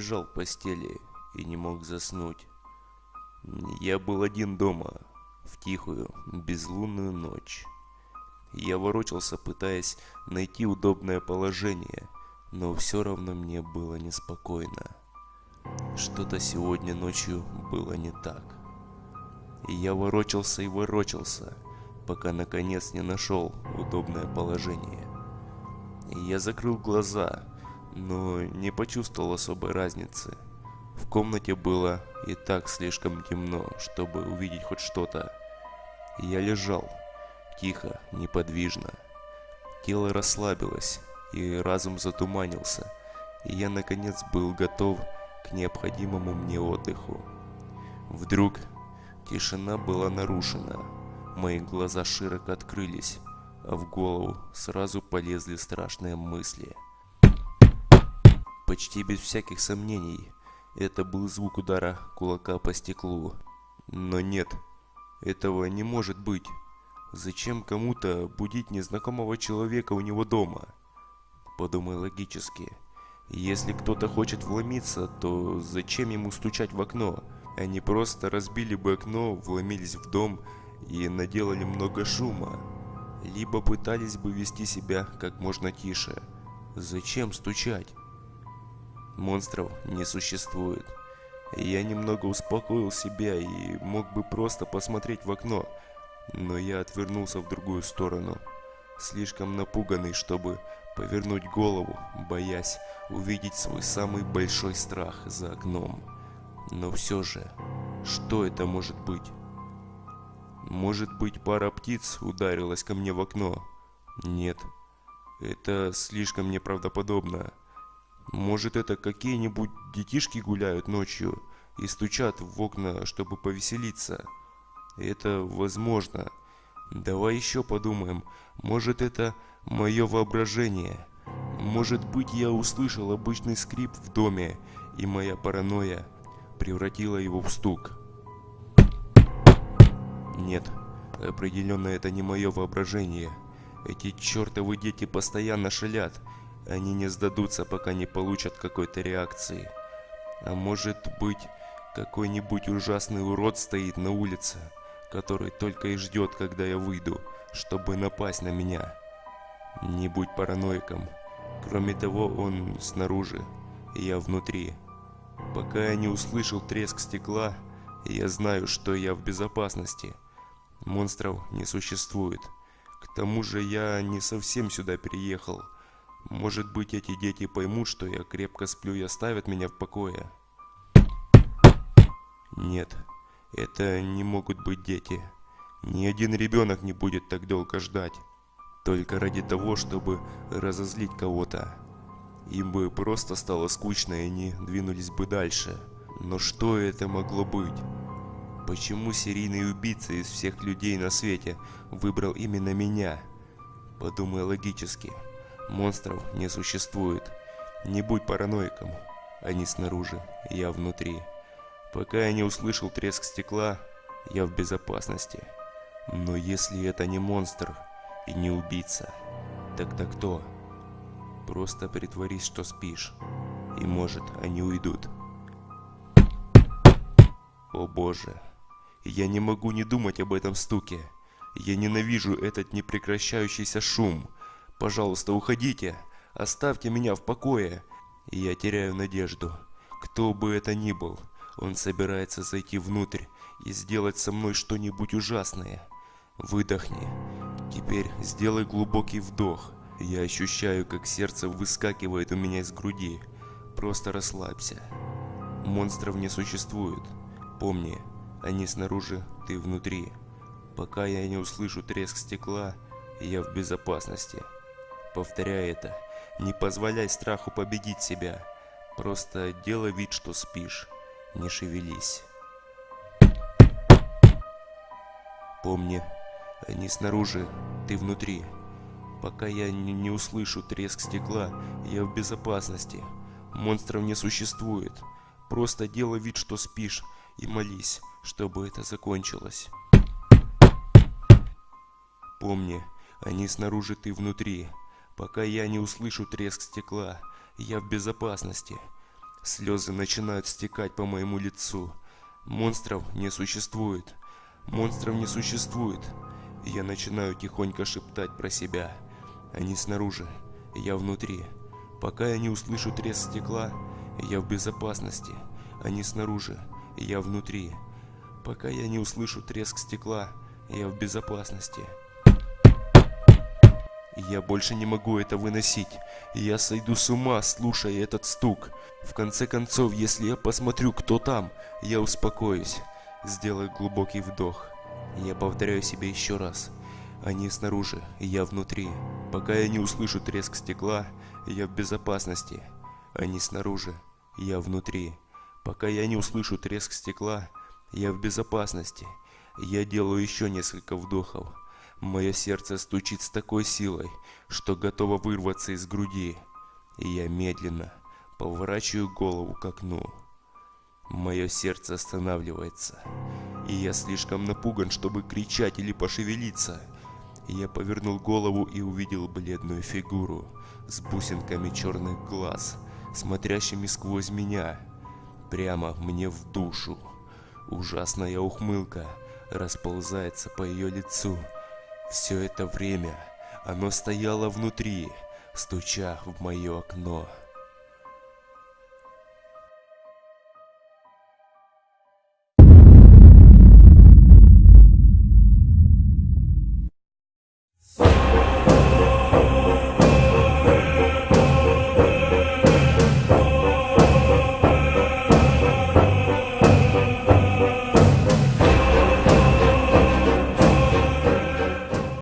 лежал в постели и не мог заснуть. Я был один дома, в тихую, безлунную ночь. Я ворочался, пытаясь найти удобное положение, но все равно мне было неспокойно. Что-то сегодня ночью было не так. И я ворочался и ворочался, пока наконец не нашел удобное положение. Я закрыл глаза, но не почувствовал особой разницы. В комнате было и так слишком темно, чтобы увидеть хоть что-то. Я лежал, тихо, неподвижно. Тело расслабилось, и разум затуманился, и я наконец был готов к необходимому мне отдыху. Вдруг тишина была нарушена, мои глаза широко открылись, а в голову сразу полезли страшные мысли. Почти без всяких сомнений, это был звук удара кулака по стеклу. Но нет, этого не может быть. Зачем кому-то будить незнакомого человека у него дома? Подумай логически. Если кто-то хочет вломиться, то зачем ему стучать в окно? Они просто разбили бы окно, вломились в дом и наделали много шума. Либо пытались бы вести себя как можно тише. Зачем стучать? Монстров не существует. Я немного успокоил себя и мог бы просто посмотреть в окно, но я отвернулся в другую сторону, слишком напуганный, чтобы повернуть голову, боясь увидеть свой самый большой страх за окном. Но все же, что это может быть? Может быть, пара птиц ударилась ко мне в окно? Нет, это слишком неправдоподобно. Может, это какие-нибудь детишки гуляют ночью и стучат в окна, чтобы повеселиться? Это возможно. Давай еще подумаем. Может, это мое воображение? Может быть, я услышал обычный скрип в доме, и моя паранойя превратила его в стук? Нет, определенно это не мое воображение. Эти чертовы дети постоянно шалят. Они не сдадутся, пока не получат какой-то реакции. А может быть, какой-нибудь ужасный урод стоит на улице, который только и ждет, когда я выйду, чтобы напасть на меня. Не будь параноиком. Кроме того, он снаружи, и я внутри. Пока я не услышал треск стекла, я знаю, что я в безопасности. Монстров не существует. К тому же я не совсем сюда переехал. Может быть, эти дети поймут, что я крепко сплю и оставят меня в покое? Нет, это не могут быть дети. Ни один ребенок не будет так долго ждать. Только ради того, чтобы разозлить кого-то. Им бы просто стало скучно, и они двинулись бы дальше. Но что это могло быть? Почему серийный убийца из всех людей на свете выбрал именно меня? Подумай логически. Монстров не существует. Не будь параноиком. Они снаружи, я внутри. Пока я не услышал треск стекла, я в безопасности. Но если это не монстр и не убийца, тогда кто? Просто притворись, что спишь, и может они уйдут. О боже, я не могу не думать об этом стуке. Я ненавижу этот непрекращающийся шум. Пожалуйста, уходите, оставьте меня в покое. И я теряю надежду. Кто бы это ни был, он собирается зайти внутрь и сделать со мной что-нибудь ужасное. Выдохни. Теперь сделай глубокий вдох. Я ощущаю, как сердце выскакивает у меня из груди. Просто расслабься. Монстров не существует. Помни, они снаружи, ты внутри. Пока я не услышу треск стекла, я в безопасности. Повторяй это. Не позволяй страху победить себя. Просто делай вид, что спишь. Не шевелись. Помни, они снаружи, ты внутри. Пока я не услышу треск стекла, я в безопасности. Монстров не существует. Просто делай вид, что спишь, и молись, чтобы это закончилось. Помни, они снаружи, ты внутри. Пока я не услышу треск стекла, я в безопасности. Слезы начинают стекать по моему лицу. Монстров не существует. Монстров не существует. Я начинаю тихонько шептать про себя. Они снаружи, я внутри. Пока я не услышу треск стекла, я в безопасности. Они снаружи, я внутри. Пока я не услышу треск стекла, я в безопасности. Я больше не могу это выносить. Я сойду с ума, слушая этот стук. В конце концов, если я посмотрю, кто там, я успокоюсь. Сделаю глубокий вдох. Я повторяю себе еще раз. Они снаружи, я внутри. Пока я не услышу треск стекла, я в безопасности. Они снаружи, я внутри. Пока я не услышу треск стекла, я в безопасности. Я делаю еще несколько вдохов. Мое сердце стучит с такой силой, что готово вырваться из груди. И я медленно поворачиваю голову к окну. Мое сердце останавливается, и я слишком напуган, чтобы кричать или пошевелиться. Я повернул голову и увидел бледную фигуру с бусинками черных глаз, смотрящими сквозь меня, прямо мне в душу. Ужасная ухмылка расползается по ее лицу. Все это время оно стояло внутри, стуча в мое окно.